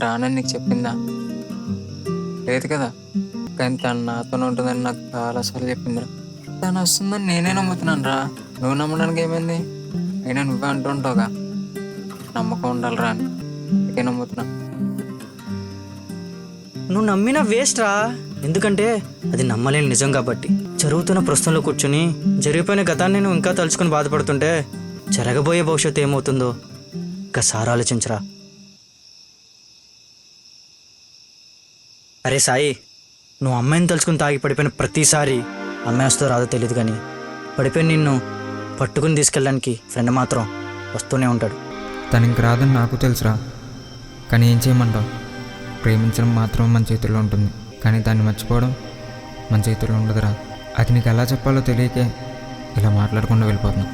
రానని నీకు చెప్పిందా? లేదు కదా. కానీ తను నాతోనే ఉంటుందని నాకు చాలాసార్లు చెప్పిందిరా. తను వస్తుందని నేనే నమ్ముతున్నాను రా. నువ్వు నమ్మడానికి ఏమైంది? అయినా నువ్వే అంటుంటావుగా నమ్మకం ఉండాలిరా అని, అందుకే నమ్ముతున్నా. నువ్వు నమ్మినా వేస్ట్ రా. ఎందుకంటే అది నమ్మలేని నిజం కాబట్టి. జరుగుతున్న ప్రశ్నలో కూర్చుని జరిగిపోయిన గతాన్ని నువ్వు ఇంకా తలుచుకొని బాధపడుతుంటే జరగబోయే భవిష్యత్తు ఏమవుతుందో ఒకసారి ఆలోచించరా. అరే సాయి, నువ్వు అమ్మాయిని తలుచుకుని తాగి పడిపోయిన ప్రతిసారి అమ్మాయి వస్తుందో రాదో తెలియదు, కానీ పడిపోయిన నిన్ను పట్టుకుని తీసుకెళ్ళడానికి ఫ్రెండ్ మాత్రం వస్తూనే ఉంటాడు. తను ఇంక రాదని నాకు తెలుసురా, కానీ ఏం చేయమంటావు? ప్రేమించడం మాత్రం మన చేతుల్లో ఉంటుంది, కానీ దాన్ని మర్చిపోవడం మన చేతుల్లో ఉండదురా. అది నీకు ఎలా చెప్పాలో తెలియకే ఇలా మాట్లాడకుండా వెళ్ళిపోతున్నా.